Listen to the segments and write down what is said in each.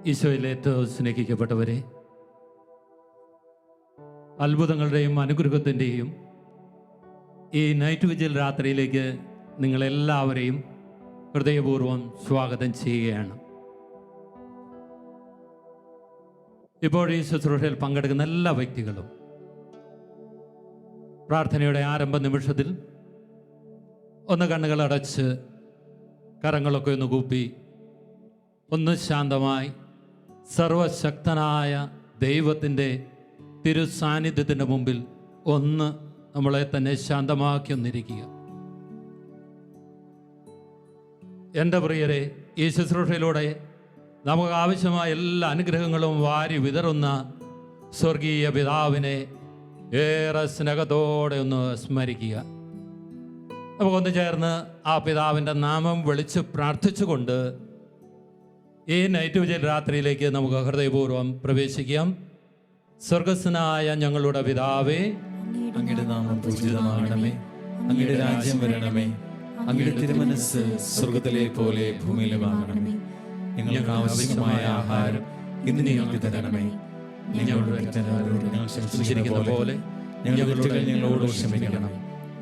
ഈശോയിൽ ഏറ്റവും സ്നേഹിക്കപ്പെട്ടവരെ, അത്ഭുതങ്ങളുടെയും അനുഗ്രഹത്തിൻ്റെയും ഈ നൈറ്റ് വിജിൽ രാത്രിയിലേക്ക് നിങ്ങളെല്ലാവരെയും ഹൃദയപൂർവ്വം സ്വാഗതം ചെയ്യുകയാണ്. ഇപ്പോൾ ഈ ശുശ്രൂഷയിൽ പങ്കെടുക്കുന്ന എല്ലാ വ്യക്തികളും പ്രാർത്ഥനയുടെ ആരംഭ നിമിഷത്തിൽ ഒന്ന് കണ്ണുകളടച്ച് കരങ്ങളൊക്കെ ഒന്ന് കൂപ്പി ഒന്ന് ശാന്തമായി സർവശക്തനായ ദൈവത്തിൻ്റെ തിരുസാന്നിധ്യത്തിൻ്റെ മുമ്പിൽ ഒന്ന് നമ്മളെ തന്നെ ശാന്തമാക്കി ഒന്നിരിക്കുക. എൻ്റെ പ്രിയരെ, ഈ ശുശ്രൂഷയിലൂടെ നമുക്ക് ആവശ്യമായ എല്ലാ അനുഗ്രഹങ്ങളും വാരി വിതറുന്ന സ്വർഗീയ പിതാവിനെ ഏറെ സ്നേഹത്തോടെ ഒന്ന് സ്മരിക്കുക. നമുക്കൊന്ന് ചേർന്ന് ആ പിതാവിൻ്റെ നാമം വിളിച്ച് പ്രാർത്ഥിച്ചുകൊണ്ട് ഈ നൈറ്റ് വിജിൽ രാത്രിയിലേക്ക് നമുക്ക് ഹൃദയപൂർവ്വം പ്രവേശിക്കാം. സ്വർഗസ്വനായ ഞങ്ങളുടെ പിതാവേ, അങ്ങയുടെ നാമം പൂജിതമാകണമേ, അങ്ങയുടെ രാജ്യം വരണമേ, അങ്ങയുടെ തിരുമനസ്സ് സ്വർഗത്തിലെ പോലെ ഭൂമിയിലുമാകണമേ. ഞങ്ങൾക്ക് ആവശ്യമായ ആഹാരം ഇന്ന് ഞങ്ങൾക്ക് തരണമേ. ഞങ്ങളുടെ തെറ്റുകാരോട് ഞങ്ങൾ ക്ഷമിച്ചിരിക്കുന്ന പോലെ ഞങ്ങളുടെ തെറ്റുകൾ ഞങ്ങളോട് ക്ഷമിക്കണം.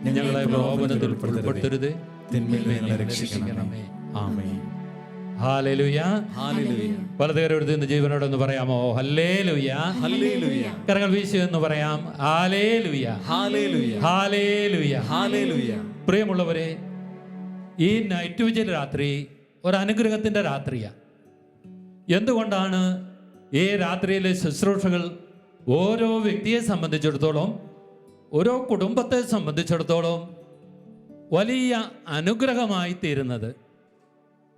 ഞങ്ങളെ പ്രലോഭനത്തിൽ ഉൾപ്പെടുത്തരുതേ, തിന്മയിൽ നിന്ന് ഞങ്ങളെ രക്ഷിക്കണമേ. ആമേൻ. Hallelujah, hallelujah. വലതുകരമെടുത്ത് ഇന്ന് ജീവനോടൊന്ന് പറയാമോ? Hallelujah, hallelujah. കരങ്ങൾ വീശി എന്ന് പറയാം. ഹല്ലേലൂയ, ഹല്ലേലൂയ, ഹല്ലേലൂയ, ഹല്ലേലൂയ. പ്രിയമുള്ളവരെ, ഈ നൈറ്റ് വിജിൽ രാത്രി ഒരു അനുഗ്രഹത്തിൻ്റെ രാത്രിയാണ്. എന്തുകൊണ്ടാണ് ഈ രാത്രിയിലെ ശുശ്രൂഷകൾ ഓരോ വ്യക്തിയെ സംബന്ധിച്ചിടത്തോളം, ഓരോ കുടുംബത്തെ സംബന്ധിച്ചിടത്തോളം വലിയ അനുഗ്രഹമായി തീരുന്നത്?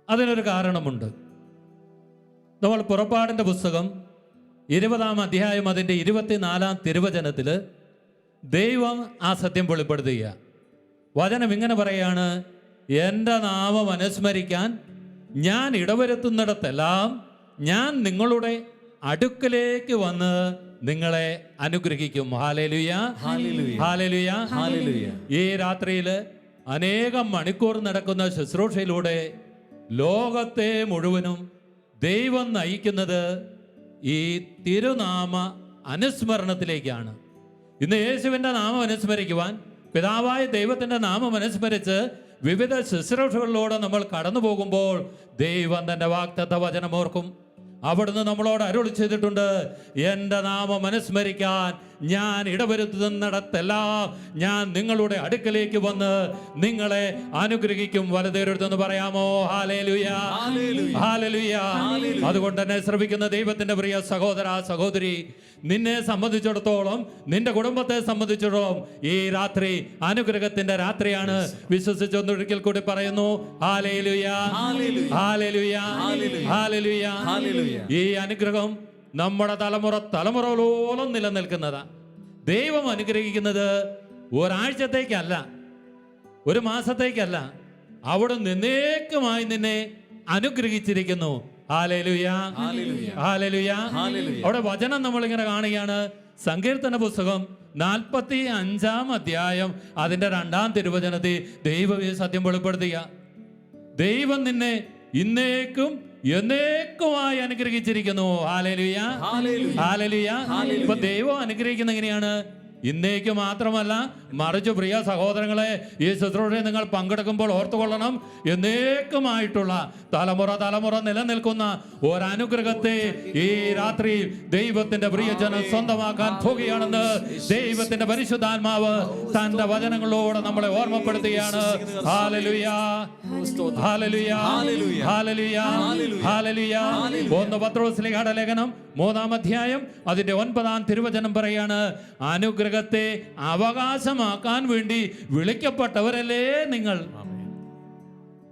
അതിനൊരു കാരണമുണ്ട്. നമ്മൾ പുറപ്പാടിൻ്റെ പുസ്തകം 20-ാം അധ്യായം അതിൻ്റെ 24-ാം തിരുവചനത്തിൽ ദൈവം ആ സത്യം വെളിപ്പെടുത്തുക. വചനം ഇങ്ങനെ പറയാണ്: എൻ്റെ നാമം അനുസ്മരിക്കാൻ ഞാൻ ഇടവരുത്തുന്നിടത്തെല്ലാം ഞാൻ നിങ്ങളുടെ അടുക്കലേക്ക് വന്ന് നിങ്ങളെ അനുഗ്രഹിക്കും. ഹല്ലേലൂയ, ഹല്ലേലൂയ, ഹല്ലേലൂയ. ഈ രാത്രിയിൽ അനേകം മണിക്കൂർ നടക്കുന്ന ശുശ്രൂഷയിലൂടെ ലോകത്തെ മുഴുവനും ദൈവം നയിക്കുന്നത് ഈ തിരുനാമ അനുസ്മരണത്തിലേക്കാണ്. ഇന്ന് യേശുവിൻ്റെ നാമം അനുസ്മരിക്കുവാൻ, പിതാവായ ദൈവത്തിൻ്റെ നാമം അനുസ്മരിച്ച് വിവിധ ശുശ്രൂഷകളിലൂടെ നമ്മൾ കടന്നു പോകുമ്പോൾ ദൈവം തൻ്റെ വാഗ്ദത്ത വചനമോർക്കും. അവിടുന്ന് നമ്മളോട് അരുളി ചെയ്തിട്ടുണ്ട്: എൻ്റെ നാമം അനുസ്മരിക്കാൻ ഞാൻ ഇടവരുത്തുന്നിടത്തെല്ലാം ഞാൻ നിങ്ങളുടെ അടുക്കലേക്ക് വന്ന് നിങ്ങളെ അനുഗ്രഹിക്കും. വലതുകരമെടുത്തെന്ന് പറയാമോ? Hallelujah, hallelujah. അതുകൊണ്ട് തന്നെ ശ്രമിക്കുന്ന ദൈവത്തിൻ്റെ പ്രിയ സഹോദര സഹോദരി, നിന്നെ സംബന്ധിച്ചിടത്തോളം, നിന്റെ കുടുംബത്തെ സംബന്ധിച്ചിടത്തോളം ഈ രാത്രി അനുഗ്രഹത്തിന്റെ രാത്രിയാണ്. വിശ്വസിച്ചൊന്നൊരിക്കൽ കൂടി പറയുന്നു: ഹല്ലേലൂയ, ഹല്ലേലൂയ, ഹല്ലേലൂയ, ഹല്ലേലൂയ. ഈ അനുഗ്രഹം നമ്മുടെ തലമുറകളോളം നിലനിൽക്കുന്നതാ. ദൈവം അനുഗ്രഹിക്കുന്നത് ഒരാഴ്ചത്തേക്കല്ല, ഒരു മാസത്തേക്കല്ല, അവിടെ നിന്നേക്കുമായി നിന്നെ അനുഗ്രഹിച്ചിരിക്കുന്നു. Hallelujah, hallelujah. അവിടെ വചനം നമ്മളിങ്ങനെ കാണുകയാണ്. സങ്കീർത്തന പുസ്തകം 45-ാം അധ്യായം അതിന്റെ 2-ാം തിരുവചനത്തിൽ ദൈവം ഈ സത്യം വെളിപ്പെടുത്തുക: ദൈവം നിന്നെ ഇന്നേക്കും എന്നേക്കുമായി അനുഗ്രഹിച്ചിരിക്കുന്നു. Hallelujah, hallelujah. ഇപ്പൊ ദൈവം അനുഗ്രഹിക്കുന്ന എങ്ങനെയാണ്? ഇന്നേക്ക് മാത്രമല്ല, മറിച്ച് പ്രിയ സഹോദരങ്ങളെ, ഈ ശുശ്രൂഷയിൽ നിങ്ങൾ പങ്കെടുക്കുമ്പോൾ ഓർത്തുകൊള്ളണം, എന്നേക്കുമായിട്ടുള്ള തലമുറ നിലനിൽക്കുന്ന ഒരനുഗ്രഹത്തെ ഈ രാത്രി ദൈവത്തിന്റെ പ്രിയജനം സ്വന്തമാക്കാൻ പോകുകയാണെന്ന് ദൈവത്തിന്റെ പരിശുദ്ധാത്മാവ് തന്റെ വചനങ്ങളോട് നമ്മളെ ഓർമ്മപ്പെടുത്തുകയാണ്. ഹല്ലേലൂയ, ഹല്ലേലൂയ, ഹല്ലേലൂയ, ഹല്ലേലൂയ. 1 പത്രോസ്ലീഹയുടെ ലേഖനം 3-ാം അധ്യായം അതിന്റെ 9-ാം തിരുവചനം പറയാണ്: അനുഗ്രഹത്തെ അവകാശമാക്കാൻ വേണ്ടി വിളിക്കപ്പെട്ടവരല്ലേ നിങ്ങൾ.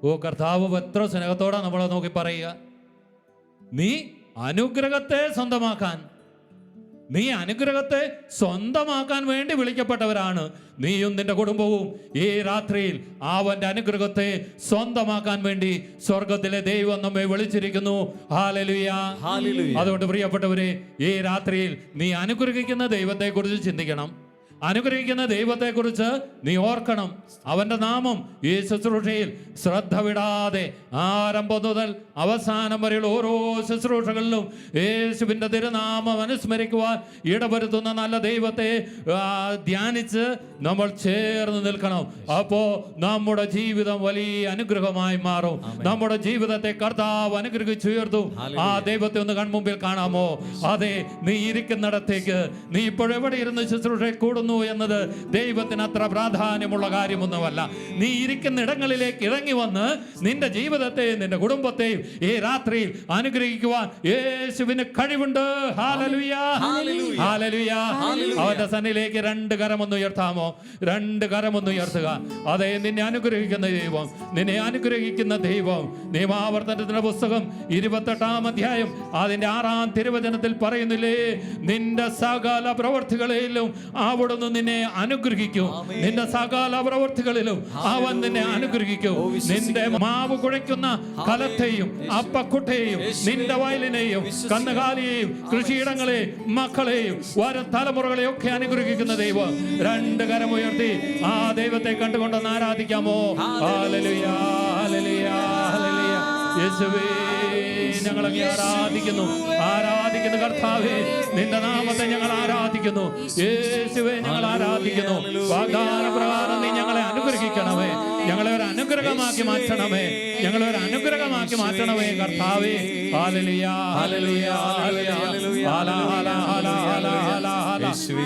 ഓ കർത്താവ് എത്ര സ്നേഹത്തോടെ നമ്മളെ നോക്കി പറയുക: നീ അനുഗ്രഹത്തെ സ്വന്തമാക്കാൻ, നീ അനുഗ്രഹത്തെ സ്വന്തമാക്കാൻ വേണ്ടി വിളിക്കപ്പെട്ടവരാണ്. നീയും നിന്റെ കുടുംബവും ഈ രാത്രിയിൽ അവന്റെ അനുഗ്രഹത്തെ സ്വന്തമാക്കാൻ വേണ്ടി സ്വർഗത്തിലെ ദൈവം നമ്മെ വിളിച്ചിരിക്കുന്നു. Hallelujah, hallelujah. അതുകൊണ്ട് പ്രിയപ്പെട്ടവരെ, ഈ രാത്രിയിൽ നീ അനുഗ്രഹിക്കുന്ന ദൈവത്തെ കുറിച്ച് ചിന്തിക്കണം. അനുഗ്രഹിക്കുന്ന ദൈവത്തെക്കുറിച്ച് നീ ഓർക്കണം. അവൻ്റെ നാമം ഈ ശുശ്രൂഷയിൽ ശ്രദ്ധ വിടാതെ ആരംഭം മുതൽ അവസാനം വരെയുള്ള ഓരോ ശുശ്രൂഷകളിലും യേശുവിൻ്റെ തിരുനാമം അനുസ്മരിക്കുവാൻ ഇടവരുത്തുന്ന നല്ല ദൈവത്തെ ധ്യാനിച്ച് നമ്മൾ ചേർന്ന് നിൽക്കണം. അപ്പോൾ നമ്മുടെ ജീവിതം വലിയ അനുഗ്രഹമായി മാറും. നമ്മുടെ ജീവിതത്തെ കർത്താവ് അനുഗ്രഹിച്ചുയർത്തും. ആ ദൈവത്തെ ഒന്ന് കൺമുമ്പിൽ കാണാമോ? അതെ, നീ ഇരിക്കുന്നിടത്തേക്ക്, നീ ഇപ്പോഴെവിടെ ഇരുന്ന് ശുശ്രൂഷ കൂടുന്നു എന്നത് ദൈവത്തിന് അത്ര പ്രാധാന്യമുള്ള കാര്യമൊന്നുമല്ല. നീ ഇരിക്കുന്ന ഇടങ്ങളിലേക്ക് ഇറങ്ങി വന്ന് നിന്റെ ജീവിതത്തെയും നിന്റെ കുടുംബത്തെയും ഈ രാത്രിയിൽ അനുഗ്രഹിക്കുവാൻ യേശുവിന് കഴിവുണ്ട്. Hallelujah, hallelujah. അവന്റെ സന്നിധിയിലേക്ക് രണ്ട് കരമൊന്ന് ഉയർത്താമോ? രണ്ട് കരമൊന്ന് ഉയർത്തുക. അതെ, നിന്നെ അനുഗ്രഹിക്കുന്ന ദൈവം, നിന്നെ അനുഗ്രഹിക്കുന്ന ദൈവം. നിയമാവർത്തനത്തിന്റെ പുസ്തകം 28-ാം അധ്യായം അതിന്റെ 6-ാം തിരുവചനത്തിൽ പറയുന്നില്ലേ, നിന്റെ സകല പ്രവൃത്തികളിലും അവിടുന്ന് നിന്നെ അനുഗ്രഹിക്കും. നിന്റെ സകല പ്രവൃത്തികളിലും അവൻ നിന്നെ അനുഗ്രഹിക്കും. നിന്റെ മാവ് കുഴയ്ക്കുന്ന കലത്തെയും അപ്പക്കുട്ടയെയും നിന്റെ വയലിനെയും കന്നുകാലിയെയും കൃഷിയിടങ്ങളെയും മക്കളെയും വരും തലമുറകളെയും ഒക്കെ അനുഗ്രഹിക്കുന്ന ദൈവം. രണ്ട് കരമുയർത്തി ആ ദൈവത്തെ കണ്ടുകൊണ്ടൊന്ന് ആരാധിക്കാമോ? ഹല്ലേലൂയ, ഹല്ലേലൂയ, ഹല്ലേലൂയ. യേശുവേ, ഞങ്ങളങ്ങ് ആരാധിക്കുന്നു, ആരാധിക്കുന്നു കർത്താവേ. നിന്റെ നാമത്തെ ഞങ്ങൾ ആരാധിക്കുന്നു. യേശുവേ, ഞങ്ങൾ ആരാധിക്കുന്നു. വാഗ്ദാന പ്രകാരം നീ ഞങ്ങളെ അനുഗ്രഹിക്കണമേ, ഞങ്ങളെ ഒരു അനുഗ്രഹമാക്കി മാറ്റണമേ, ഞങ്ങളെ ഒരു അനുഗ്രഹമാക്കി മാറ്റണമേ കർത്താവേ. ഹല്ലേലൂയ, ഹല്ലേലൂയ, ഹല്ലേലൂയ,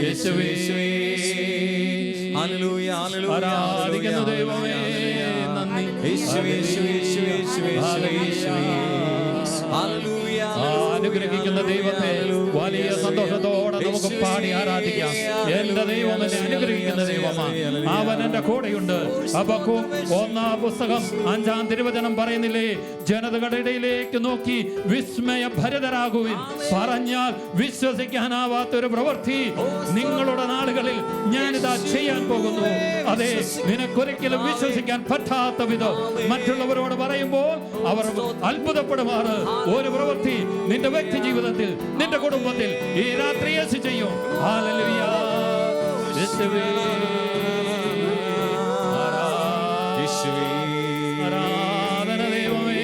യേശുവേ, ഹല്ലേലൂയ, ഹല്ലേലൂയ. ആരാധിക്കുന്നു ദൈവമേ, നന്ദി. അനുഗ്രഹിക്കുന്ന ദൈവത്തെ വലിയ സന്തോഷത്തോടെ നമുക്ക് പാടി ആരാധിക്കാം. എന്റെ ദൈവം എന്നെ അനുഗ്രഹിക്കുന്ന ദൈവമാണ്, അവൻ എന്റെ കൂടെയുണ്ട്. ഹബക്കൂക്ക് 1-ാം പുസ്തകം 5-ാം തിരുവചനം പറയുന്നില്ലേ, ജനതകളുടെ ഇടയിലേക്ക് നോക്കി വിസ്മയഭരിതരാകുവിൻ. പറഞ്ഞാൽ വിശ്വസിക്കാനാവാത്തൊരു പ്രവൃത്തി നിങ്ങളുടെ നാളുകളിൽ ഞാനിതാ ചെയ്യാൻ പോകുന്നു. അതെ, നിനക്കൊരിക്കലും വിശ്വസിക്കാൻ പറ്റാത്ത വിധം മറ്റുള്ളവരോട് പറയുമ്പോൾ അവർ അത്ഭുതപ്പെടുമാറ് ഒരു പ്രവൃത്തി നിന്റെ വ്യക്തി ജീവിതത്തിൽ, നിന്റെ കുടുംബത്തിൽ ഈ രാത്രി യേശു ചെയ്യും. ഹല്ലേലൂയ, യേശുവേ, ആരാധന ദൈവമേ,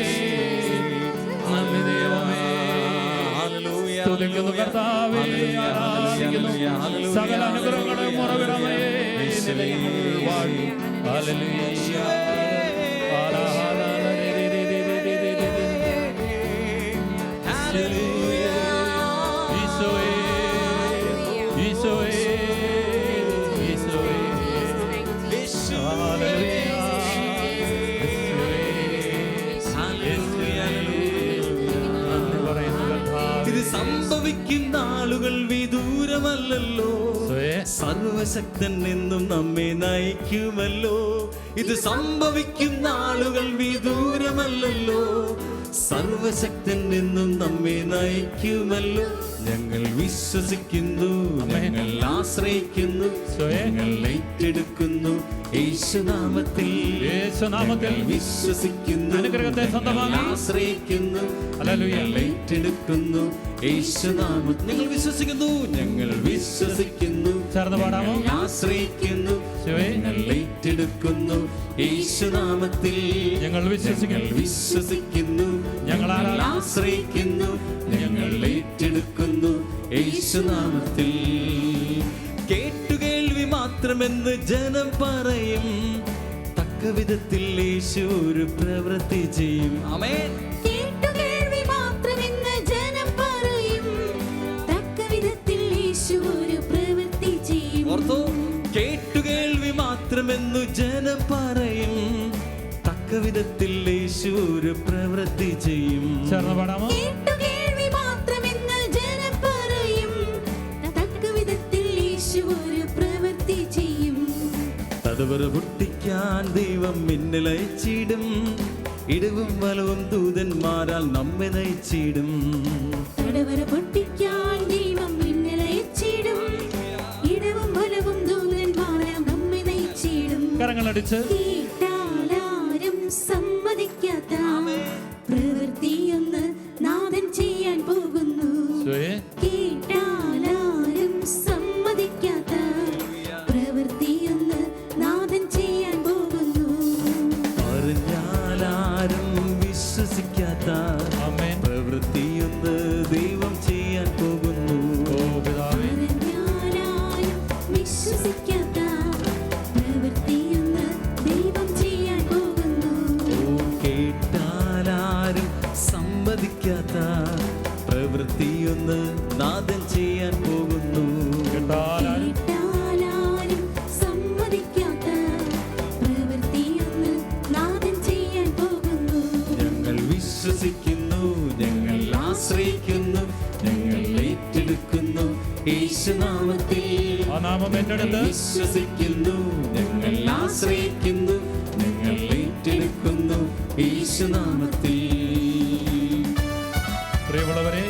നന്ദി ദൈവമേ, സ്തുതിക്കുന്നു കർത്താവേ, ആരാധിക്കുന്നു. സകല അനുഗ്രഹങ്ങളും ഉറവിടമേ, വാഴി. ഹല്ലേലൂയ, ഇത് സംഭവിക്കുന്ന ആളുകൾ വിദൂരമല്ലല്ലോ, സർവശക്തൻ എന്നും നമ്മെ നയിക്കുമല്ലോ. ഇത് സംഭവിക്കുന്ന ആളുകൾ വിദൂരമല്ലല്ലോ, സർവശക്തൻ എന്നും നമ്മെ നയിക്കുമല്ലോ. ഞങ്ങൾ വിശ്വസിക്കുന്നു, ഞങ്ങൾ ആശ്രയിക്കുന്നു, ഞങ്ങൾ ഏറ്റെടുക്കുന്നു യേശുനാമത്തിൽ. യേശുനാമത്തിൽ വിശ്വസിക്കുന്നു, അനുഗ്രഹത്തെ സ്വന്തമാക്കി ആശ്രയിക്കുന്നു, ഞങ്ങൾ ഏറ്റെടുക്കുന്നു യേശുനാമത്തിൽ. ഞങ്ങൾ വിശ്വസിക്കുന്നു, ഞങ്ങൾ വിശ്വസിക്കുന്നു, ചേർന്ന് പാടാമോ? ആശ്രയിക്കുന്നു, ഞങ്ങൾ ഏറ്റെടുക്കുന്നു യേശുനാമത്തിൽ. ഞങ്ങൾ വിശ്വസിക്കുന്നു, ഞങ്ങൾ ആശ്രയിക്കുന്നു, ഞങ്ങൾ ഏറ്റെടുക്കുന്നു യേശുനാമത്തിൽ. കേട്ടുകേൾവി മാത്രമെന്ന് ജനം പറയും, തക്ക വിധത്തിൽ യേശു ഒരു പ്രവൃത്തി ചെയ്യും. ആമേൻ. കേട്ടുകേൾവി മാത്രമെന്ന് ജനം പറയും, തക്ക വിധത്തിൽ യേശു ഒരു പ്രവൃത്തി ചെയ്യും. ഓർത്തോ, കേട്ടുകേൾവി മാത്രമെന്നു ജനം പറയും, തക്ക വിധത്തിൽ യേശു ഒരു പ്രവൃത്തി ചെയ്യും. ചേർന്ന് പാടാമോ? കേട്ടുകേൾവി മാത്രമെന്ന് ജനം പറയും, തക്ക വിധത്തിൽ യേശു ഒരു പ്രവൃത്തി ചെയ്യും. തടവറ പൊട്ടിക്കാൻ ദൈവം മിന്നലയച്ചിടും, ഇടവും വലവും ദൂതന്മാരാൽ നമ്മെ നയിച്ചിടും. തടവറ പൊട്ടിക്കാൻ ദൈവം മിന്നലയച്ചിടും, ഇടവും വലവും ദൂതന്മാരാൽ നമ്മെ നയിച്ചിടും. കരങ്ങളടിച്ച് കേട്ടാലാരും സമ്മതിക്കാത്ത പ്രവൃത്തിയൊന്ന് നാഥൻ ചെയ്യാൻ പോകുന്നു. കേട്ടാലാരും സമ്മതിക്കാത്ത യേശുനാമത്തിൽ ആ നാമം ഏറ്റെടുത്ത് വിശ്വസിക്കുന്നു, ഞങ്ങൾ ആശ്രയിക്കുന്നു, ഞങ്ങൾ ഏറ്റെടുക്കുന്നു യേശുനാമത്തിൽ. പ്രിയമുള്ളവരെ,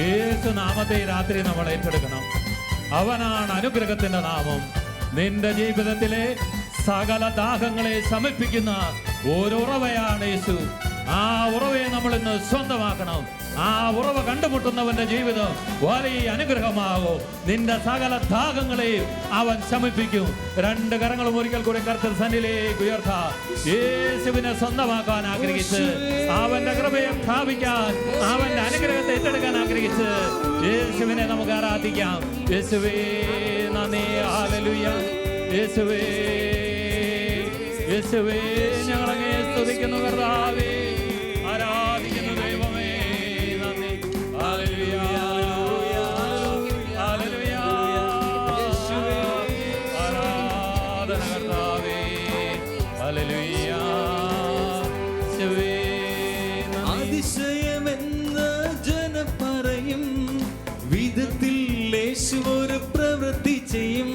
യേശു നാമത്തെ ഈ രാത്രി നമ്മൾ ഏറ്റെടുക്കണം. അവനാണ് അനുഗ്രഹത്തിന്റെ നാമം. നിന്റെ ജീവിതത്തിലെ സകല ദാഹങ്ങളെ ശമിപ്പിക്കുന്ന ഒരു ഉറവയാണ് യേശു. ആ ഉറവയെ നമ്മൾ ഇന്ന് സ്വന്തമാക്കണം. ആ ഉറവ കണ്ടുമുട്ടുന്നവന്റെ ജീവിതം വലിയ അനുഗ്രഹമാകും. നിന്റെ സകല ദാഹങ്ങളെയും അവൻ ശമിപ്പിക്കും. രണ്ട് കരങ്ങളും ഒരിക്കൽ കൂടി കർത്തൃ സന്നിധിയിലേക്ക് ഉയർത്താം. യേശുവിനെ സ്വന്തമാക്കാൻ ആഗ്രഹിച്ച്, അവന്റെ കൃപയെ പ്രാപിക്കാൻ, അവന്റെ അനുഗ്രഹത്തെ ഏറ്റെടുക്കാൻ ആഗ്രഹിച്ച് യേശുവിനെ നമുക്ക് ആരാധിക്കാം. യേശുവേ നന്ദി, ഹല്ലേലൂയ. യേശുവേ, യേശുവേ, ഞങ്ങളങ്ങേ സ്തുതിക്കുന്നു കർത്താവേ, ആരാധിക്കുന്നു ദൈവമേ, നന്ദി, ഹല്ലേലൂയ, ഹല്ലേലൂയ, ആരാധന കർത്താവേ, ഹല്ലേലൂയ, യേശുവേ നന്ദി. അതിശയമെന്ന് ജനം പറയും വിധത്തിൽ യേശു ഒരു പ്രവൃത്തി ചെയ്യും.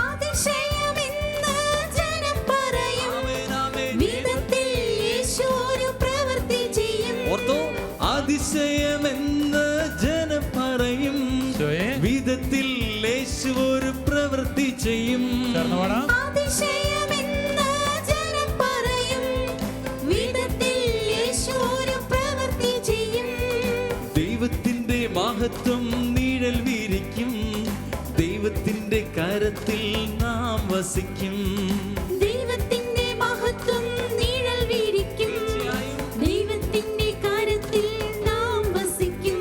അതിശയമെന്ന് ജനം പറയും വിധത്തിൽ യേശു ഒരു പ്രവൃത്തി ചെയ്യും. ഓർത്തോ, അതിശയമെന്ന് ജനം പറയും വിധത്തിൽ യേശു ഒരു പ്രവൃത്തി ചെയ്യും. അതിശയമെന്ന് ജനം പറയും വിധത്തിൽ യേശു ഒരു പ്രവൃത്തി ചെയ്യും. ദൈവത്തിന്റെ മഹത്വം നിഴൽ വിരിക്കും, ദൈവത്തിന്റെ കരത്തിൽ നാം വസിക്കും. ദൈവത്തിന്റെ മഹത്വം നിഴൽ വിരിക്കും, ദൈവത്തിന്റെ കരത്തിൽ നാം വസിക്കും.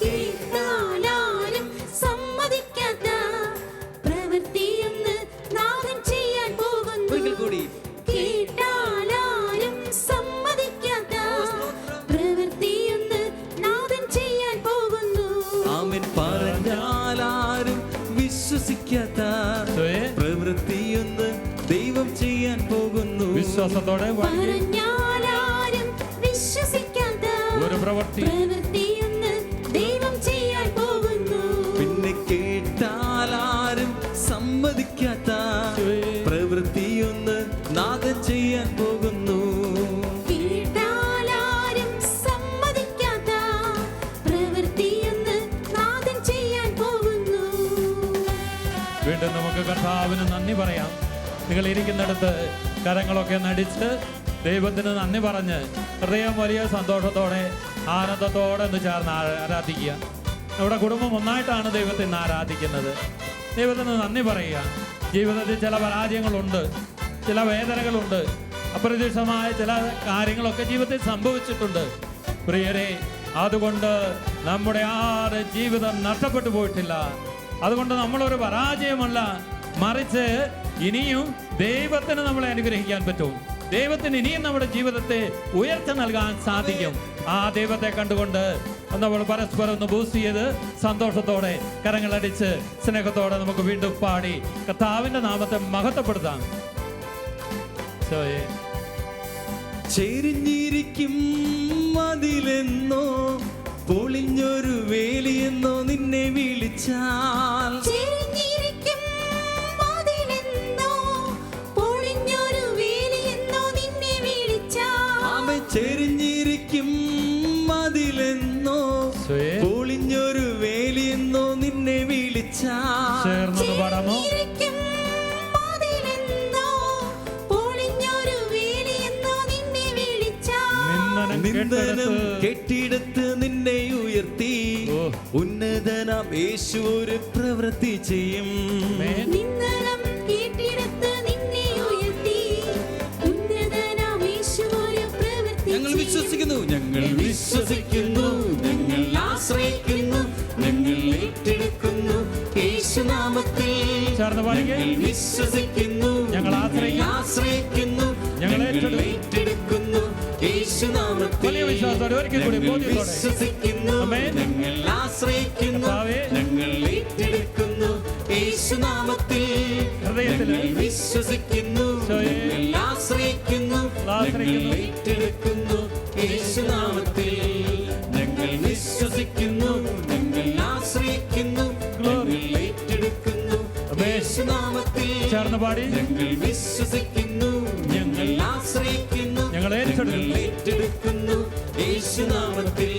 കേട്ടാലാരും സമ്മതിക്കാത്ത പ്രവൃത്തിയൊന്ന് നാഥൻ ചെയ്യാൻ പോകുന്നു. കേട്ടാലാരും സമ്മതിക്കാത്ത പ്രവൃത്തിയൊന്ന് നാഥൻ ചെയ്യാൻ പോകുന്നു. ആമേൻ പറഞ്ഞാലാരും വിശ്വസിക്കാത്ത പ്രവൃത്തിയൊന്ന് ദൈവം ചെയ്യാൻ പോകുന്നു. വിശ്വാസത്തോടെ പറഞ്ഞാലാരും വിശ്വസിക്കാത്ത ഒരു പ്രവൃത്തിയൊന്ന് ദൈവം ചെയ്യാൻ പോകുന്നു. പിന്നെ കേട്ടാലാരും സമ്മതിക്കാത്ത പ്രവൃത്തിയൊന്ന് നാഥൻ ചെയ്യാൻ പോകുന്നു. കേട്ടാലാരും സമ്മതിക്കാത്ത പ്രവൃത്തിയൊന്ന് നാഥൻ ചെയ്യാൻ പോകുന്നു. വീണ്ടും നമുക്ക് കർത്താവിന് നന്ദി പറയാം. നിങ്ങൾ ഇരിക്കുന്നിടത്ത് കരങ്ങളൊക്കെ നടിച്ച് ദൈവത്തിന് നന്ദി പറഞ്ഞ് ഹൃദയം വലിയ സന്തോഷത്തോടെ ആനന്ദത്തോടെ ഒന്ന് ചേർന്ന് ആരാധിക്കുക. നമ്മുടെ കുടുംബം ഒന്നായിട്ടാണ് ദൈവത്തെ ഇന്ന് ആരാധിക്കുന്നത്. ദൈവത്തിന് നന്ദി പറയുക. ജീവിതത്തിൽ ചില പരാജയങ്ങളുണ്ട്, ചില വേദനകളുണ്ട്, അപ്രതീക്ഷിതമായ ചില കാര്യങ്ങളൊക്കെ ജീവിതത്തിൽ സംഭവിച്ചിട്ടുണ്ട്. പ്രിയരെ, അതുകൊണ്ട് നമ്മുടെ ജീവിതം നഷ്ടപ്പെട്ടു പോയിട്ടില്ല. അതുകൊണ്ട് നമ്മളൊരു പരാജയമല്ല, മറിച്ച് ഇനിയും ദൈവത്തിന് നമ്മളെ അനുഗ്രഹിക്കാൻ പറ്റും. ദൈവത്തിന് ഇനിയും നമ്മുടെ ജീവിതത്തെ ഉയർച്ച നൽകാൻ സാധിക്കും. ആ ദൈവത്തെ കണ്ടുകൊണ്ട് നമ്മൾ പരസ്പരം ഒന്ന് ബൂസ്റ്റ് ചെയ്ത് സന്തോഷത്തോടെ കരങ്ങളടിച്ച് സ്നേഹത്തോടെ നമുക്ക് വീണ്ടും പാടി കർത്താവിന്റെ നാമത്തെ മഹത്വപ്പെടുത്താം. ചെരിഞ്ഞിരിക്കും മതിലെന്നോ പൊളിഞ്ഞൊരു വേലിയെന്നോ നിന്നെ വിളിച്ചാൽ, ചെരിഞ്ഞിരിക്കും മതിലെന്നോ പൊളിഞ്ഞൊരു വേലിയെന്നോ നിന്നെ വിളിച്ചാൽ, ആമേൻ ചെരിഞ്ഞിരിക്കും മതിലെന്നോ പൊളിഞ്ഞൊരു വേലിയെന്നോ നിന്നെ വിളിച്ചാൽ, ചേർന്ന് പാടാമോ? ചെരിഞ്ഞിരിക്കും മതിലെന്നോ പൊളിഞ്ഞൊരു വേലിയെന്നോ നിന്നെ വിളിച്ചാൽ, നിന്ദനം കെട്ടിടത്ത് നിന്നെ ഉയർത്തി ഉന്നതനാം യേശു ഒരു പ്രവൃത്തി ചെയ്യും. നിന്ദനം കെട്ടിടത്ത് നിന്നെ ഉയർത്തി ഉന്നതനാം യേശു ഒരു പ്രവൃത്തി ഞങ്ങൾ വിശ്വസിക്കുന്നു, ഞങ്ങൾ വിശ്വസിക്കുന്നു, ഞങ്ങൾ ആശ്രയിക്കുന്നു, ഞങ്ങൾ ഏറ്റെടുക്കുന്നു യേശുനാമത്തിൽ. ഞങ്ങൾ വിശ്വസിക്കുന്നു, ഞങ്ങൾ ആശ്രയിക്കുന്നു, ഞങ്ങൾ ഏറ്റെടുക്കുന്നു യേശുനാമത്തിൽ. വലിയ വിശ്വാസത്തോടെ ഒരിക്കൽ കൂടി വിശ്വസിക്കുന്നു, ഞങ്ങൾ ആശ്രയിക്കുന്നു, ഞങ്ങൾ ഏറ്റെടുക്കുന്നു യേശുനാമത്തിൽ. ഹൃദയത്തിൽ വിശ്വസിക്കുന്നു, ഞങ്ങൾ ആശ്രയിക്കുന്നു, ഞങ്ങൾ ഏറ്റെടുക്കുന്നു യേശുനാമത്തിൽ. ഞങ്ങൾ വിശ്വസിക്കുന്നു, ഞങ്ങൾ ആശ്രയിക്കുന്നു, ഞങ്ങൾ ചേർന്ന് പാടി. ഞങ്ങൾ വിശ്വസിക്കുന്നു, ഞങ്ങൾ ആശ്രയിക്കുന്നു, ഞങ്ങൾ ഏറ്റെടുക്കുന്നു യേശുനാമത്തിൽ.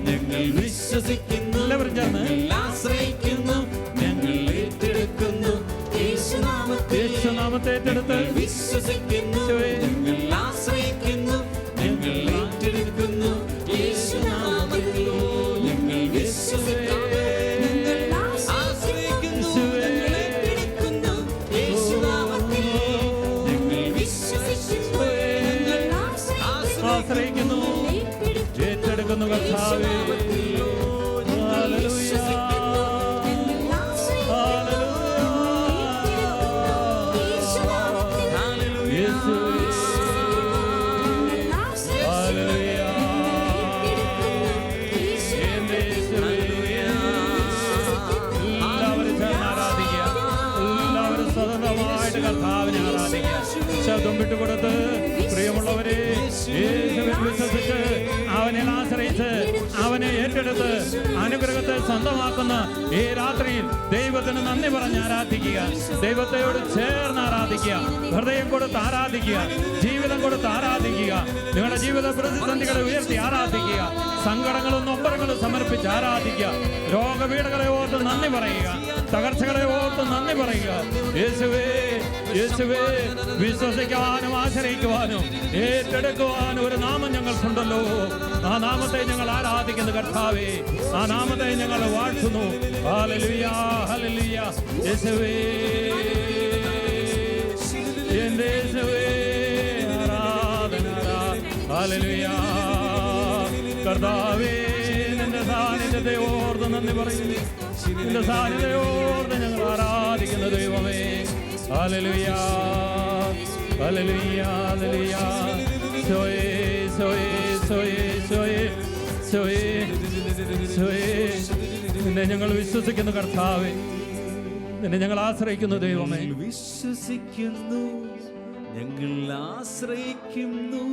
ഞങ്ങൾ വിശ്വസിക്കുന്നു, എല്ലാവരും ചേർന്ന് ആശ്രയിക്കുന്നു, ഞങ്ങൾ ഏറ്റെടുക്കുന്നു യേശുനാമത്തിൽ. യേശുനാമത്തെ ഏറ്റെടുത്ത് വിശ്വസിക്കുന്നു, ഞങ്ങൾ ആശ്രയിക്കുന്നു, ഞങ്ങൾ ഏറ്റെടുക്കുന്നു യേശുനാമത്തിൽ. ഞങ്ങൾ വിശ്വസിക്കുന്നു, ആശ്രയിക്കുന്നു, ഏറ്റെടുക്കുന്നു കർത്താവേ. ഹല്ലേലൂയ, കർത്താവിനെ ആരാധിക്കുക. ശബ്ദം വിട്ടുകൊടുത്ത് പ്രിയമുള്ളവരെ, യേശുവിൽ വിശ്വസിച്ച് അവനെ ആശ്രയിച്ച് അവനെ ഏറ്റെടുത്ത് അനുഗ്രഹത്തെ സ്വന്തമാക്കുന്ന ഈ രാത്രിയിൽ ദൈവത്തിന് നന്ദി പറഞ്ഞ് ആരാധിക്കുക. ദൈവത്തോട് ചേർന്ന് ആരാധിക്കുക. ഹൃദയം കൊടുത്ത് ആരാധിക്കുക. ജീവിതം കൊടുത്ത് ആരാധിക്കുക. നിങ്ങളുടെ ജീവിത പ്രതിസന്ധികളെ ഉയർത്തി ആരാധിക്കുക. സങ്കടങ്ങളും നൊമ്പരങ്ങളും സമർപ്പിച്ച് ആരാധിക്കുക. രോഗപീഠകളെ ഓർത്ത് നന്ദി പറയുക. തകർച്ചകളെ ഓർത്ത് നന്ദി പറയുക. യേശുവേ, യേശുവേ, വിശ്വസിക്കുവാനും ആശ്രയിക്കുവാനും ഏറ്റെടുക്കുവാനും ഒരു നാമം ഞങ്ങൾക്കുണ്ടല്ലോ. ആ നാമത്തെ ഞങ്ങൾ ആരാധിക്കുന്നു കർത്താവേ. ആ നാമത്തെ ഞങ്ങൾ വാഴ്ത്തുന്നു. ഹല്ലേലൂയ, ഹല്ലേലൂയ. യേശുവേ, എൻ്റെ യേശുവേ, ആരാധന. ഹല്ലേലൂയ. കർത്താവേ, നിന്റെ സാന്നിധ്യത്തെ ഓർത്ത് നന്ദി പറയുന്നു. നിന്റെ സാന്നിധ്യത്തോടെ ഞങ്ങൾ ആരാധിക്കുന്ന ദൈവമേ. ഹല്ലേലൂയ, ഹല്ലേലൂയ, ഹല്ലേലൂയ. സോയേ, സോയേ, സോയേ, സോയേ, സോയേ, സോയേ. നിന്നെ ഞങ്ങൾ വിശ്വസിക്കുന്നു കർത്താവേ. നിന്നെ ഞങ്ങൾ ആശ്രയിക്കുന്നു ദൈവമേ. വിശ്വസിക്കുന്നു, ഞങ്ങൾ ആശ്രയിക്കുന്നു,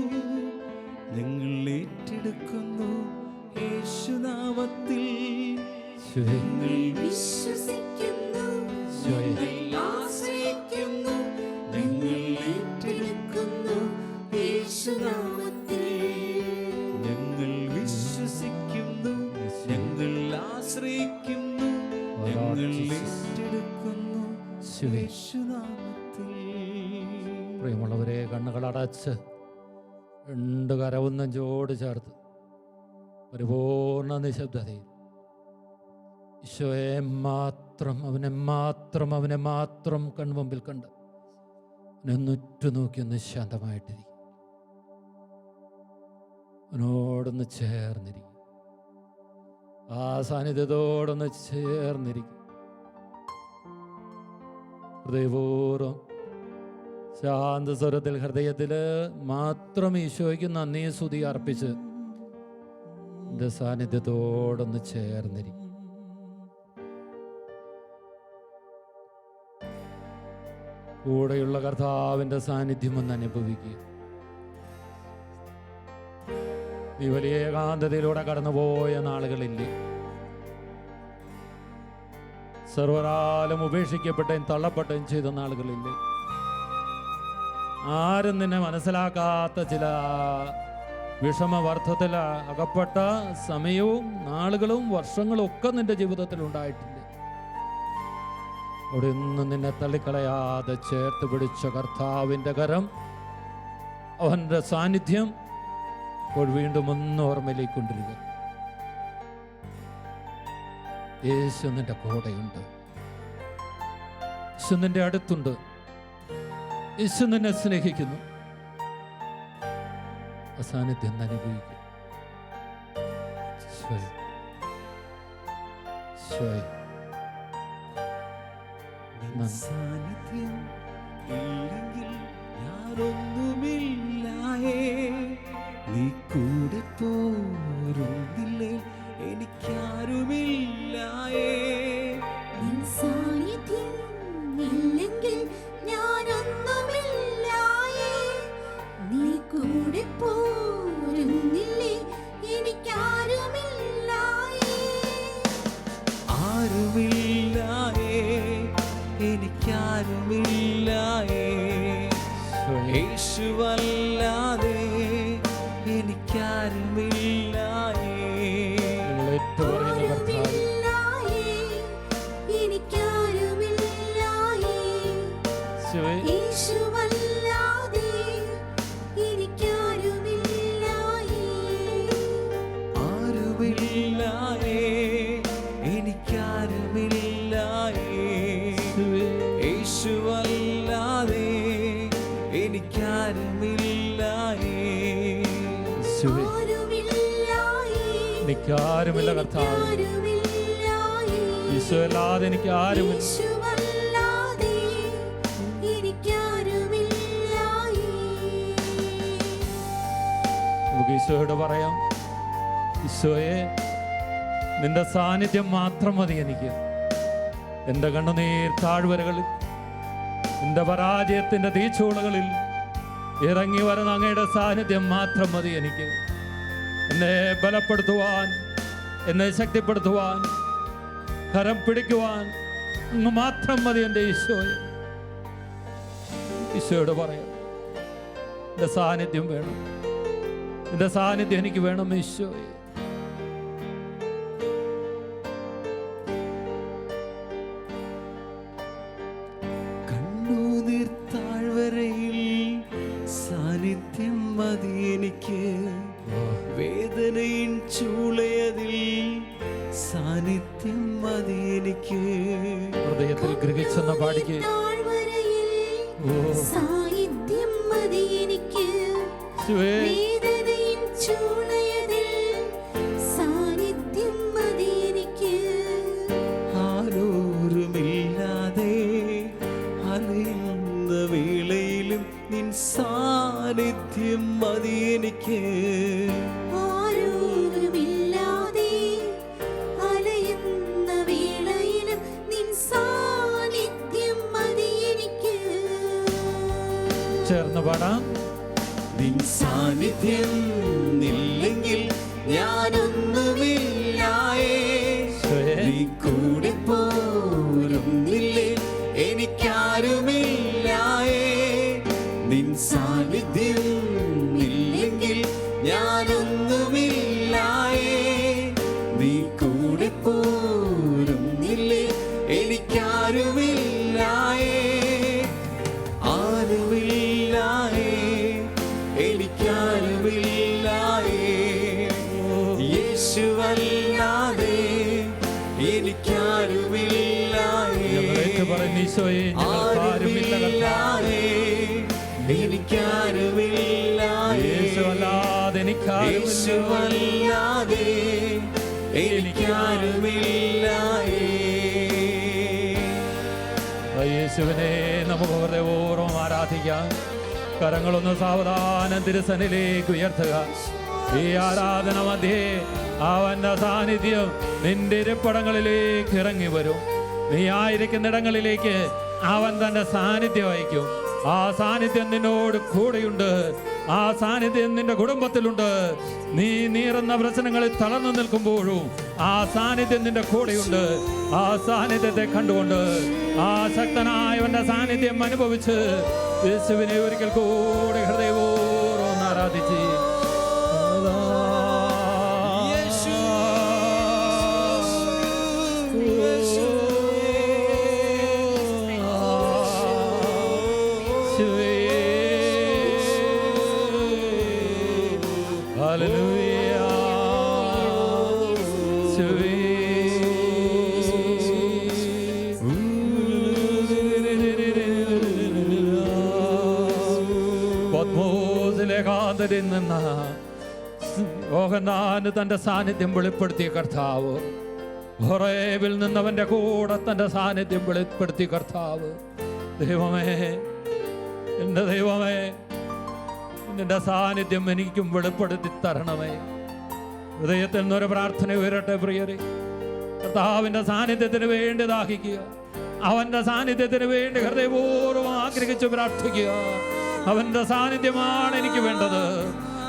ഞങ്ങൾ ഏറ്റെടുക്കുന്നു യേശുനാമത്തിൽ. ഞങ്ങൾ വിശ്വസിക്കുന്നു, ആശ്രയിക്കുന്നു, ഞങ്ങൾ ഏറ്റെടുക്കുന്നു യേശുനാമത്തിൽ. ഞങ്ങൾ വിശ്വസിക്കുന്നു, ഞങ്ങൾ ആശ്രയിക്കുന്നു, ഞങ്ങൾ ഏറ്റെടുക്കുന്നു യേശുനാമത്തിൽ. പ്രിയമുള്ളവരെ, കണ്ണുകളടച്ച് രണ്ട് കരവും നെഞ്ചോട് ചേർത്ത് പരിപൂർണ നിശബ്ദതയിൽ ഈശോയെ മാത്രം, അവനെ മാത്രം, അവനെ മാത്രം കൺമുമ്പിൽ കണ്ട് അവനൊന്നുറ്റു നോക്കി ഒന്ന് ശാന്തമായിട്ടിരിക്കും. അവനോടൊന്ന് ചേർന്നിരിക്കും. ആ സാന്നിധ്യത്തോടൊന്ന് ചേർന്നിരിക്കും. ഹൃദയപൂർവ്വം ശാന്തസ്വരത്തിൽ ഹൃദയത്തിൽ മാത്രം ഈശോയ്ക്ക് നന്ദി സ്തുതി അർപ്പിച്ച് എൻ്റെ സാന്നിധ്യത്തോടൊന്ന് ചേർന്നിരിക്കും. കൂടെയുള്ള കർത്താവിൻ്റെ സാന്നിധ്യം ഒന്ന് അനുഭവിക്കുക. ഈ വലിയ ഏകാന്തതയിലൂടെ കടന്നുപോയ നാളുകളില്ലേ? സർവ്വകാലം ഉപേക്ഷിക്കപ്പെട്ടയും തള്ളപ്പെട്ടയും ചെയ്ത നാളുകളില്ലേ? ആരും നിന്നെ മനസ്സിലാക്കാത്ത ചില വിഷമവർദ്ധത്തിൽ അകപ്പെട്ട സമയവും നാളുകളും വർഷങ്ങളും ഒക്കെ നിന്റെ ജീവിതത്തിൽ ഉണ്ടായിട്ടില്ലേ? അവിടെ ഒന്നും നിന്നെ തള്ളിക്കളയാതെ ചേർത്ത് പിടിച്ച കർത്താവിൻ്റെ കരം, അവൻ്റെ സാന്നിധ്യം ഇപ്പോൾ വീണ്ടും ഒന്ന് ഓർമ്മയിലേക്ക് കൊണ്ടുവരിക. യേശു നിന്റെ കൂടെയുണ്ട്. യേശു നിന്റെ അടുത്തുണ്ട്. യേശു നിന്നെ സ്നേഹിക്കുന്നു. സാന്നിധ്യം അനുഭവിക്കുക. സാന്നിധ്യം ഇല്ലെങ്കിൽ ഞാനൊന്നുമില്ലായേ. നീ കൂടെ പോരുന്നില്ലേ എനിക്കാരുമില്ലായേ. നിൻ സാന്നിധ്യം ഇല്ലെങ്കിൽ ഞാനൊന്നുമില്ലായേ. നീ കൂടെ പോരുന്നില്ലേ എനിക്കാരുമില്ലായേ. ആരുമില്ലായേ എനിക്കാരുമില്ല. യേശുവല്ലാതെ എനിക്കാരുമില്ലായേ. നിങ്ങൾ ഏറ്റുപറയുന്ന കർത്താവേ, എനിക്കാരുമില്ലായേ. യേശുവേ, യേശുവല്ലാതെ എനിക്കാരുമില്ലായേ. ആരുമില്ലായേ, എനിക്കാരുമില്ലായേ. യേശുവേ, യേശുവല്ലാതെ എനിക്കാരുമില്ലായേ. യേശുവേ, ആരുമില്ലായേ. എനിക്കാരുമില്ല കർത്താവേ. എനിക്കാരുമില്ലായേ. ഈശോ അല്ലാതെ എനിക്ക് ആരുമില്ല. യേശുവല്ലാതെ എനിക്കാരുമില്ലായേ. നമുക്ക് ഈശോയോട് പറയാം, ഈശോയെ, നിന്റെ സാന്നിധ്യം മാത്രം മതി എനിക്ക്. എൻ്റെ കണ്ണുനീർ താഴ്വരകളിൽ, എൻ്റെ പരാജയത്തിൻ്റെ തീച്ചൂളകളിൽ ഇറങ്ങി വരുന്ന അങ്ങയുടെ സാന്നിധ്യം മാത്രം മതി എനിക്ക്. എന്നെ ബലപ്പെടുത്തുവാൻ, എന്നെ ശക്തിപ്പെടുത്തുവാൻ, കരം പിടിക്കുവാൻ അങ്ങ് മാത്രം മതി എൻ്റെ ഈശോയെ. ഈശോയോട് പറയാം, എൻ്റെ സാന്നിധ്യം വേണം, എൻ്റെ സാന്നിധ്യം എനിക്ക് വേണം ഈശോയെ. കണ്ണുനീർ താഴ്വരയിൽ സാന്നിധ്യം മതി എനിക്ക്. വേദനയിൻ ചൂളയതിൽ സാന്നിധ്യം മതി എനിക്ക്. ഹൃദയത്തിൽ ഗ്രഹിച്ചെന്ന പാടിക്ക്. താഴ്വരയിൽ ഓ സാന്നിധ്യം മതി എനിക്ക്. യേശുവേ, വേദനയിൻ ചൂളയതിൽ സാന്നിധ്യം മതി എനിക്ക്. ആരോരുമില്ലാതെ അലയുന്ന വേളയിലും നിൻ സാന്നിധ്യം മതി എനിക്ക്. ആരോരുമില്ലാതെ അലയുന്ന വേളയിലും നിൻ സാന്നിധ്യം മതി എനിക്ക്. ചേർന്ന് പാടാം. നിൻ സാന്നിധ്യം ഇല്ലെങ്കിൽ ഞാനൊന്നുമില്ലായേ. നീ കൂടെ പോരുന്നില്ലേ എനിക്കാരുമില്ലായേ. നിൻ സാന്നിധ്യം ഇല്ലെങ്കിൽ ഞാനൊന്നുമില്ലായേ. നീ കൂടെ പോരുന്നില്ലേ എനിക്കാരുമില്ലായേ. ആരുമില്ലായേ, എനിക്കാരുമില്ലായേ. യേശുവല്ലാതെ എനിക്കാരുമില്ലായേ. പറയുന്ന ഈശോയെ, ഞങ്ങൾക്ക് ആരുമില്ല കർത്താവേ. എനിക്കാരുമില്ലായേ. യേശുവല്ലാതെ എനിക്കാരുമില്ല. യേശുവല്ലാതെ എനിക്കാരുമില്ലായേ. യേശുവിനെ നമുക്ക് ഹൃദയപൂർവ്വം ആരാധിക്കാം. കരങ്ങളൊന്ന് സാവധാനം തിരുസന്നിലേക്ക് ഉയർത്തുക. ഈ ആരാധന മധ്യേ അവന്റെ സാന്നിധ്യം നിന്റെ ഇരിപ്പിടങ്ങളിലേക്ക് ഇറങ്ങി വരും. നീ ആയിരിക്കുന്നിടങ്ങളിലേക്ക് അവൻ തന്റെ സാന്നിധ്യം അയക്കും. ആ സാന്നിധ്യം നിന്നോട് കൂടെയുണ്ട്. ആ സാന്നിധ്യം നിന്റെ കുടുംബത്തിലുണ്ട്. നീ നീറുന്ന പ്രശ്നങ്ങളിൽ തളർന്നു നിൽക്കുമ്പോഴും ആ സാന്നിധ്യം നിന്റെ കൂടെയുണ്ട്. ആ സാന്നിധ്യത്തെ കണ്ടുകൊണ്ട് ആ ശക്തനായവന്റെ സാന്നിധ്യം അനുഭവിച്ച് യേശുവിനെ ഒരിക്കൽ കൂടി ഹൃദയപൂർവ്വം ആരാധിച്ച് യോഹന്നാന് തന്റെ സാന്നിധ്യം വെളിപ്പെടുത്തിയ കർത്താവ്, ഹോറേബിൽ നിന്നവന്റെ കൂടെ തന്റെ സാന്നിധ്യം വെളിപ്പെടുത്തിയ കർത്താവ്. ദൈവമേ, എൻ്റെ ദൈവമേ, നിന്റെ സാന്നിധ്യം എനിക്കും വെളിപ്പെടുത്തി തരണമേ. ഹൃദയത്തിൽ നിന്നൊരു പ്രാർത്ഥന ഉയരട്ടെ പ്രിയരെ. കർത്താവിന്റെ സാന്നിധ്യത്തിന് വേണ്ടി ദാഹിക്കുക. അവന്റെ സാന്നിധ്യത്തിന് വേണ്ടി ഹൃദയപൂർവ്വം ആഗ്രഹിച്ച് പ്രാർത്ഥിക്കുക. അവന്റെ സാന്നിധ്യമാണ് എനിക്ക് വേണ്ടത്.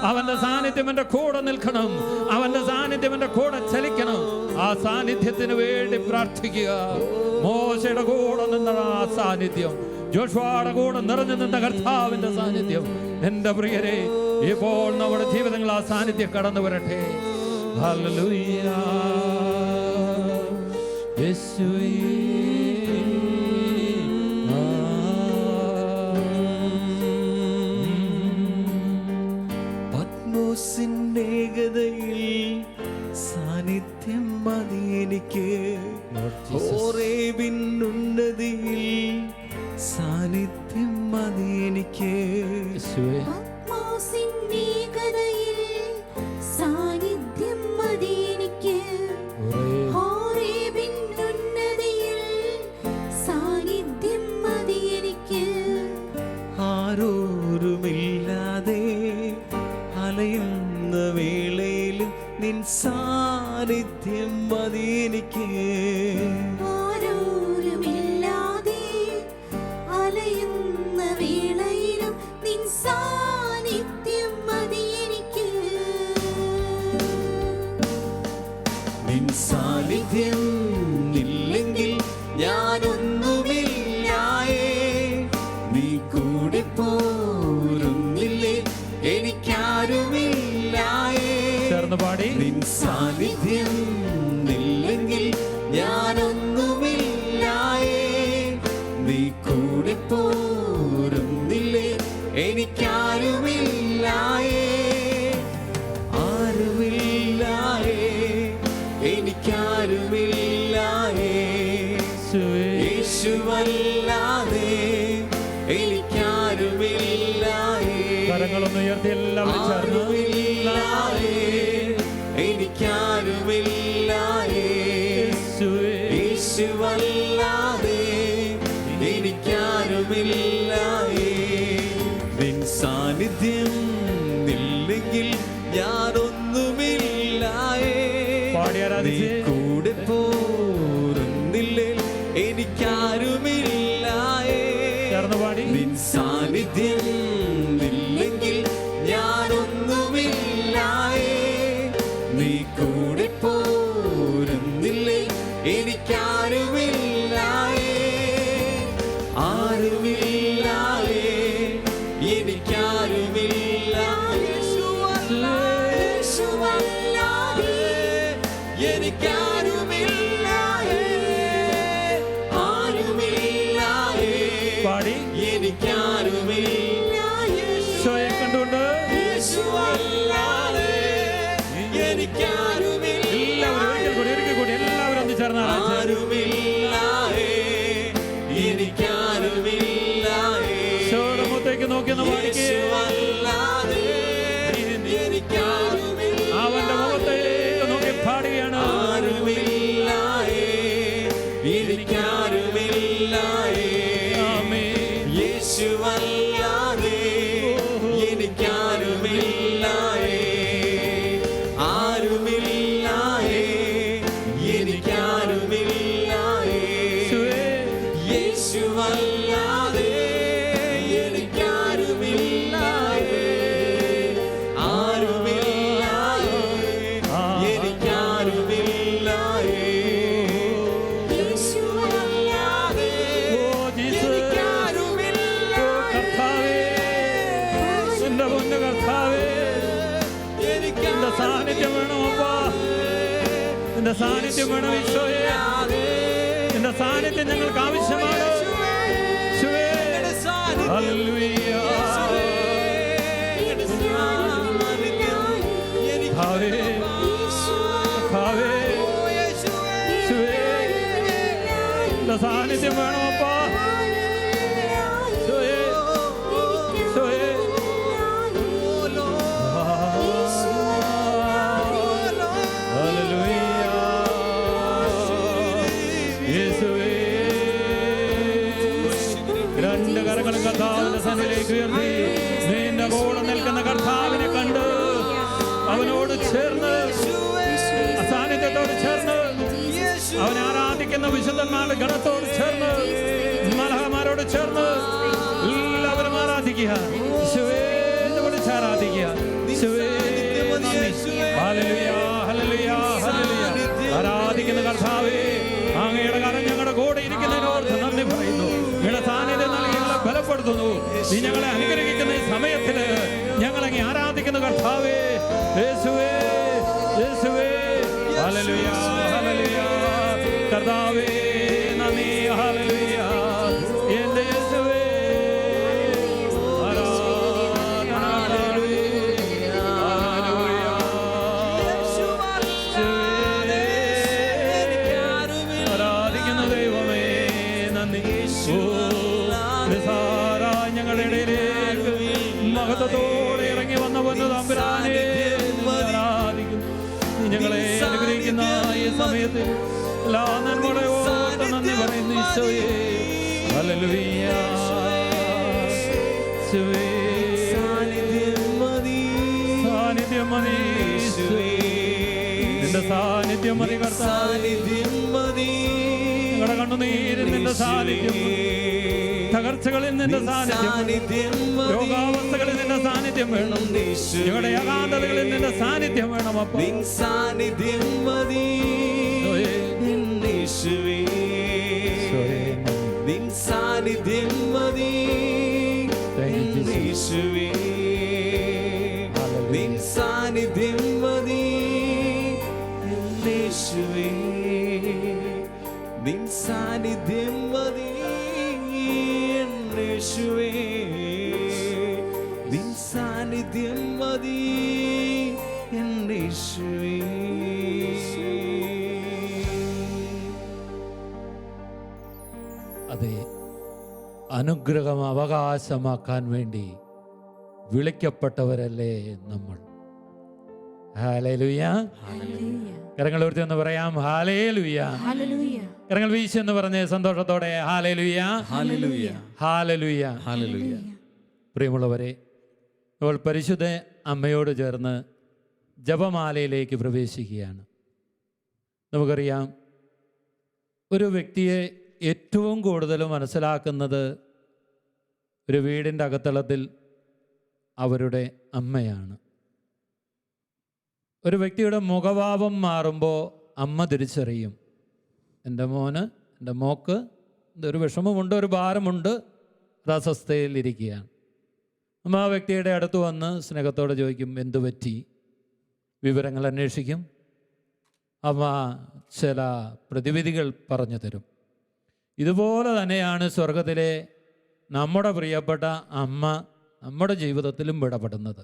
അവന്റെ സാന്നിധ്യം എൻ്റെ കൂടെ നിൽക്കണം. അവന്റെ സാന്നിധ്യം എൻ്റെ കൂടെ ചലിക്കണം. ആ സാന്നിധ്യത്തിന് വേണ്ടി പ്രാർത്ഥിക്കുക. മോശയുടെ കൂടെ നിന്ന ആ സാന്നിധ്യം ജോഷുവയുടെ കൂടെ നിറഞ്ഞു നിന്ന കർത്താവിന്റെ സാന്നിധ്യം എന്റെ പ്രിയരെ ഇപ്പോൾ നമ്മുടെ ജീവിതങ്ങൾ ആ സാന്നിധ്യം കടന്നു വരട്ടെ. ഹല്ലേലൂയ. യേശുവേ പത്മോസിന്നേകതയിൽ സാന്നിധ്യം മതി എനിക്ക്, ഹോറേബിൻ ഉന്നതിയിൽ സാന്നിധ്യം മതി എനിക്ക്. പത്മോസിന്നേകതയിൽ സാന്നിധ്യം മതി എനിക്ക്, ഹോറേബിൻ ഉന്നതിയിൽ സാന്നിധ്യം മതി എനിക്ക്. ആരോരുമില്ലാതെ അലയുന്ന വേളയിലും നിൻ സാന്നിധ്യം മതി എനിക്ക്. ആരോരുമില്ലാതെ അലയുന്ന വേളയിലും നിൻ സാന്നിധ്യം മതി എനിക്ക്. നിൻ സാന്നിധ്യം ഇല്ലെങ്കിൽ ഞാനൊന്നുമില്ലായേ, നീ കൂടെ പോരുന്നില്ലേ എനിക്കാരുമില്ലായേ. ചേർന്ന് പാടി. നിൻ സാന്നിധ്യം ഇല്ലെങ്കിൽ ഞാനൊന്നുമില്ലായേ, നീ കൂടെ പോരുന്നില്ലേ എനിക്കാരുമില്ലായേ. ആരുമില്ലായേ എനിക്കാരുമില്ലായേ, യേശുവല്ലാതെ എനിക്കാരുമില്ലായേ. കരങ്ങളൊന്ന് ഉയർത്തി എല്ലാവരും ചേർന്ന്. ആരുമില്ലായേ എനിക്കാരുമില്ലായേ, യേശുവല്ലാതെ എനിക്കാരുമില്ലായേ. നിൻ സാന്നിധ്യം ഇല്ലെങ്കിൽ ഞാനൊന്നുമില്ലായേ, നീ കൂടെ പോരുന്നില്ലേ എനിക്കാരുമില്ലായേ. നിൻ സാന്നിധ്യം ഇല്ലെങ്കിൽ ഞാനൊന്നുമില്ലായേ, നീ കൂടെ പോരുന്നില്ലേ എനിക്കാരുമില്ലായേ. ആരുമില്ലായേ എനിക്കാരുമില്ലായേ, യേശുവല്ലാതെ എനിക്കാരുമില്ലായേ. ആരുമില്ലായേ പാടി എനിക്കാരുമില്ലായേ, ഈശോയെ കണ്ടുകൊണ്ട് യേശുവല്ലാതെ എനിക്കാരുമില്ലായേ. ഒരിക്കൽ കൂടി എല്ലാവരും ഒന്ന് ചേർന്ന് ആരുമില്ലായേ എനിക്കാരുമില്ലായേ, ഈശോയുടെ മുഖത്തേക്ക് നോക്കി ഒന്ന് പാടിക്കേ. യേശുവല്ലാതെ എനിക്കാരുമില്ലായേ. അവന്റെ മുഖത്തേക്ക് നോക്കി പാടുകയാണ്. ആരുമില്ലായേ എനിക്കാരുമില്ലായേ, ആമേൻ. യേശുവല്ലാതെ എനിക്കാരുമില്ലായേ. ആരുമില്ലായേ എനിക്കാരുമില്ലായേ, യേശുവല്ലാതെ എനിക്കാരുമില്ലായേ. ആരുമില്ലായേ എനിക്കാരുമില്ലായേ, യേശുവല്ലാതെ എനിക്കാരുമില്ലായേ. എന്റെ പൊന്നു കർത്താവേ, എന്റെ സാന്നിധ്യം വേണം അപ്പാ, എന്റെ സാന്നിധ്യം വേണം ഈശോയെ, എന്റെ സാന്നിധ്യം ഞങ്ങൾക്ക് ആവശ്യമാണ്. ഹല്ലേലൂയ. കർത്താവേ, കർത്താവേ, ഈശോയെ, എന്റെ സാന്നിധ്യം വേണം അപ്പാ. ഈശോയെ, ഈശോയെ. ഹല്ലേലൂയ. യേശുവേ, രണ്ട് കരങ്ങളും കർത്താവിന്റെ സന്നിധിയിലേക്ക് ഉയർത്തി നിന്റെ കൂടെ നിൽക്കുന്ന കർത്താവിനെ കണ്ട് അവനോട് ചേർന്ന് സാന്നിധ്യത്തോട് ചേർന്ന് അവനെ ആരാധിക്കുന്ന വിശുദ്ധന്മാരുടെ ഗണത്തോട് ചേർന്ന് മലഹമാരോട് ചേർന്ന് എല്ലാവരും ആരാധിക്കുക. ഈശോയെ എന്ന് വിളിച്ച് ആരാധിക്കുക. ഈശോയെ നന്ദി. ഹല്ലേലൂയ, ഹല്ലേലൂയ, ഹല്ലേലൂയ. ആരാധിക്കുന്ന കർത്താവേ, അങ്ങയുടെ കരം ഞങ്ങളുടെ കൂടെ ഇരിക്കുന്നതിനോർത്ത് നന്ദി പറയുന്നു. നിങ്ങളുടെ സാന്നിധ്യം നൽകി മഹത്വപ്പെടുത്തുന്നു. നീ ഞങ്ങളെ അനുഗ്രഹിക്കുന്ന ഈ സമയത്തിൽ ഞങ്ങളെ ആരാധിക്കുന്ന കർത്താവേ, യേശുവേ, യേശുവേ, ഹല്ലേലൂയ, ഹല്ലേലൂയ. കർത്താവേ നന്ദി, ഹല്ലേലൂയ. എൻ്റെ യേശുവേ ആരാധന, ഹല്ലേലൂയ, ഹല്ലേലൂയ. ആരാധിക്കുന്ന ദൈവമേ നന്ദി. നിസ്സാരമായ ഞങ്ങളുടെ ഇടയിലേക്ക് മഹത്വത്തോടെ ഇറങ്ങി വന്ന തമ്പുരാനെ ആരാധിക്കുന്നു. നീ ഞങ്ങളെ അനുഗ്രഹിക്കുന്ന ഈ സമയത്ത് എല്ലാ നന്മയുടെ ഓർത്ത് നന്ദി പറയുന്നു ഈശോയെ. ഹല്ലേലൂയ. ഈശോയെ സാന്നിധ്യം മതി ഈശോയെ. നിന്റെ സാന്നിധ്യം മതി കർത്താവേ. ഞങ്ങളുടെ കണ്ണുനീരിൽ നിന്റെ സാന്നിധ്യം, തകർച്ചകളിൽ നിന്റെ സാന്നിധ്യം, രോഗാവസ്ഥകളിൽ നിന്റെ സാന്നിധ്യം വേണം. ഞങ്ങളുടെ ഏകാന്തതകളിൽ നിന്റെ സാന്നിധ്യം വേണം. അപ്പം സാന്നിധ്യം മതി യേശുവേ, നിൻ സാന്നിധ്യം മതി യേശുവേ, നിൻ സാന്നിധ്യം മതി യേശുവേ, നിൻ സാന്നിധ്യം മതി യേശുവേ, നിൻ സാന്നിധ്യം മതി യേശുവേ. അതെ, അനുഗ്രഹം അവകാശമാക്കാൻ വേണ്ടി വിളിക്കപ്പെട്ടവരല്ലേ നമ്മൾ. ഹല്ലേലൂയ. കരങ്ങൾ ഉയർത്തി എന്ന് പറയാം, ഹല്ലേലൂയ. കരങ്ങൾ വീശി എന്ന് പറഞ്ഞ് സന്തോഷത്തോടെ ഹല്ലേലൂയ, ഹല്ലേലൂയ, ഹല്ലേലൂയ, ഹല്ലേലൂയ. പ്രിയമുള്ളവരെ, നമ്മൾ പരിശുദ്ധ അമ്മയോട് ചേർന്ന് ജപമാലയിലേക്ക് പ്രവേശിക്കുകയാണ്. നമുക്കറിയാം, ഒരു വ്യക്തിയെ ഏറ്റവും കൂടുതൽ മനസ്സിലാക്കുന്നത് ഒരു വീടിൻ്റെ അകത്തളത്തിൽ അവരുടെ അമ്മയാണ്. ഒരു വ്യക്തിയുടെ മുഖഭാവം മാറുമ്പോൾ അമ്മ തിരിച്ചറിയും, എൻ്റെ മോന്, എൻ്റെ മോക്ക് ഒരു വിഷമമുണ്ട്, ഒരു ഭാരമുണ്ട്, ഒരു അസ്വസ്ഥതയിലിരിക്കുകയാണ്. അമ്മ ആ വ്യക്തിയുടെ അടുത്ത് വന്ന് സ്നേഹത്തോടെ ചോദിക്കും, എന്തു പറ്റി? വിവരങ്ങൾ അന്വേഷിക്കും. അമ്മ ചില പ്രതിവിധികൾ പറഞ്ഞു തരും. ഇതുപോലെ തന്നെയാണ് സ്വർഗത്തിലെ നമ്മുടെ പ്രിയപ്പെട്ട അമ്മ നമ്മുടെ ജീവിതത്തിലും ഇടപെടുന്നത്.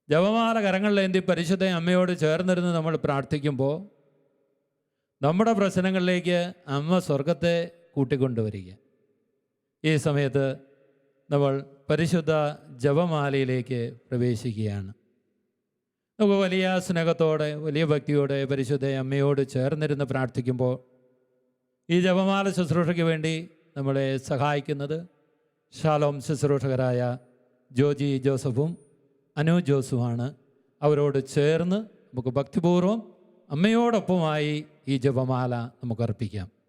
ജപമാല കരങ്ങളിലേന്തി പരിശുദ്ധ അമ്മയോട് ചേർന്നിരുന്ന് നമ്മൾ പ്രാർത്ഥിക്കുമ്പോൾ നമ്മുടെ പ്രശ്നങ്ങളിലേക്ക് അമ്മ സ്വർഗത്തെ കൂട്ടിക്കൊണ്ടുവരിക. ഈ സമയത്ത് നമ്മൾ പരിശുദ്ധ ജപമാലയിലേക്ക് പ്രവേശിക്കുകയാണ്. നമുക്ക് വലിയ സ്നേഹത്തോടെ, വലിയ ഭക്തിയോടെ പരിശുദ്ധ അമ്മയോട് ചേർന്നിരുന്ന് പ്രാർത്ഥിക്കുമ്പോൾ ഈ ജപമാല ശുശ്രൂഷയ്ക്ക് വേണ്ടി നമ്മളെ സഹായിക്കുന്നത് ഷാലോം ശുശ്രൂഷകരായ ജോജി ജോസഫും അനു ജോസുമാണ്. അവരോട് ചേർന്ന് നമുക്ക് ഭക്തിപൂർവ്വം അമ്മയോടൊപ്പമായി ഈ ജപമാല നമുക്ക് അർപ്പിക്കാം.